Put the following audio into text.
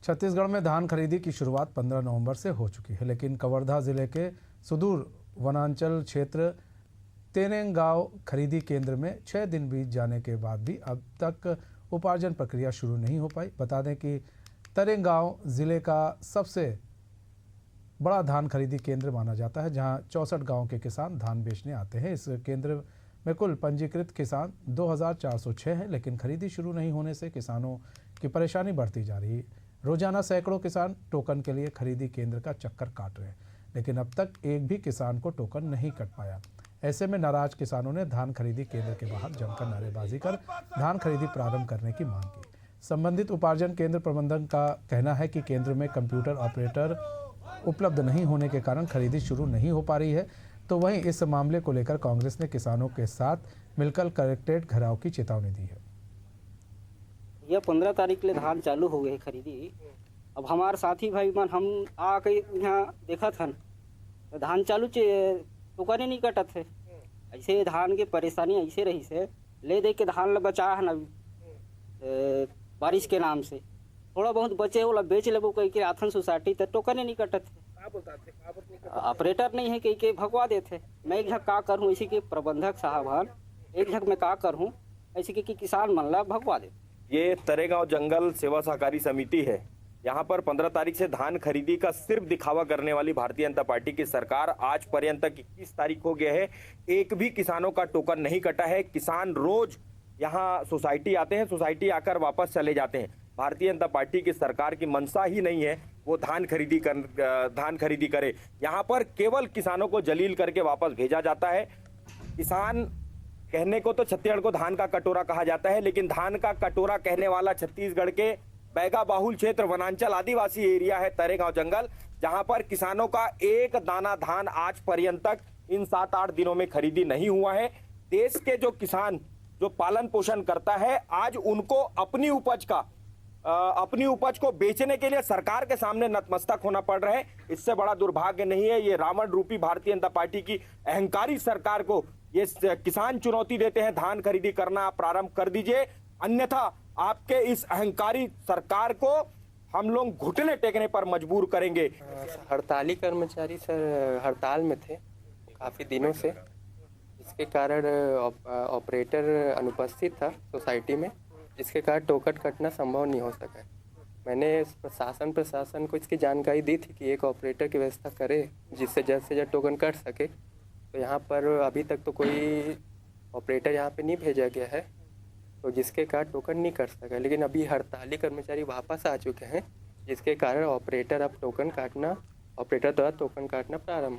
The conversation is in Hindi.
छत्तीसगढ़ में धान खरीदी की शुरुआत 15 नवंबर से हो चुकी है, लेकिन कवर्धा जिले के सुदूर वनांचल क्षेत्र तेनेंगांव खरीदी केंद्र में 6 दिन बीत जाने के बाद भी अब तक उपार्जन प्रक्रिया शुरू नहीं हो पाई। बता दें कि तेनेंगांव जिले का सबसे बड़ा धान खरीदी केंद्र माना जाता है, जहां 64 गांव के किसान धान बेचने आते हैं। इस केंद्र में कुल पंजीकृत किसान 2406 हैं, लेकिन खरीदी शुरू नहीं होने से किसानों की परेशानी बढ़ती जा रही है। रोजाना सैकड़ों किसान टोकन के लिए खरीदी केंद्र का चक्कर काट रहे हैं, लेकिन अब तक एक भी किसान को टोकन नहीं कट पाया। ऐसे में नाराज किसानों ने धान खरीदी केंद्र के बाहर जमकर नारेबाजी कर धान खरीदी प्रारंभ करने की मांग की। संबंधित उपार्जन केंद्र प्रबंधन का कहना है कि केंद्र में कंप्यूटर ऑपरेटर उपलब्ध नहीं होने के कारण खरीदी शुरू नहीं हो पा रही है। तो वहीं इस मामले को लेकर कांग्रेस ने किसानों के साथ मिलकर कलेक्ट्रेट घेराव की चेतावनी दी है। यह 15 तारीख ले धान चालू हो गए खरीदी। अब हमारे साथी भाई मन हम आके यहाँ देखा था धान चालू टोकन नहीं कटत है। ऐसे धान के परेशानी ऐसे रही से ले दे के धान ला बचा है न बारिश के नाम से थोड़ा बहुत बचे होला बेच लेबो कह के आथन सोसाइटी तो टोकन नहीं कटत है। ऑपरेटर नहीं है कह के भगवा देते। मैं एक झक का करूँ ऐसे के प्रबंधक साहब हन एक झक में का करूँ ऐसे के किसान मन ला भगवा देते। ये तरेगांव जंगल सेवा सहकारी समिति है। यहाँ पर 15 तारीख से धान खरीदी का सिर्फ दिखावा करने वाली भारतीय जनता पार्टी की सरकार आज पर्यंत तक 21 तारीख हो गया है, एक भी किसानों का टोकन नहीं कटा है। किसान रोज यहाँ सोसाइटी आते हैं, सोसाइटी आकर वापस चले जाते हैं। भारतीय जनता पार्टी की सरकार की मंशा ही नहीं है वो धान खरीदी करे। यहाँ पर केवल किसानों को जलील करके वापस भेजा जाता है। किसान कहने को तो छत्तीसगढ़ को धान का कटोरा कहा जाता है, लेकिन धान का कटोरा कहने वाला छत्तीसगढ़ के बैगा बाहुल क्षेत्र वनांचल आदिवासी एरिया है तरेगांव जंगल, जहां पर किसानों का एक दाना धान आज पर्यंत तक इन 7-8 दिनों में खरीदी नहीं हुआ है। देश के जो किसान जो पालन पोषण करता है आज उनको अपनी उपज को बेचने के लिए सरकार के सामने नतमस्तक होना पड़ रहा है। इससे बड़ा दुर्भाग्य नहीं है। ये रावण रूपी भारतीय जनता पार्टी की अहंकारी सरकार को ये किसान चुनौती देते हैं, धान खरीदी करना प्रारंभ कर दीजिए, अन्यथा आपके इस अहंकारी सरकार को हम लोग घुटने टेकने पर मजबूर करेंगे। हड़ताली कर्मचारी सर हड़ताल में थे काफ़ी दिनों से, इसके कारण ऑपरेटर अनुपस्थित था सोसाइटी में, जिसके कारण टोकन कटना संभव नहीं हो सका। मैंने प्रशासन को इसकी जानकारी दी थी कि एक ऑपरेटर की व्यवस्था करे जिससे जल्द से जल्द टोकन कट सके। तो यहाँ पर अभी तक तो कोई ऑपरेटर यहाँ पे नहीं भेजा गया है, तो जिसके कारण टोकन नहीं कर सका। लेकिन अभी हड़ताली कर्मचारी वापस आ चुके हैं, जिसके कारण ऑपरेटर द्वारा टोकन काटना प्रारंभ हो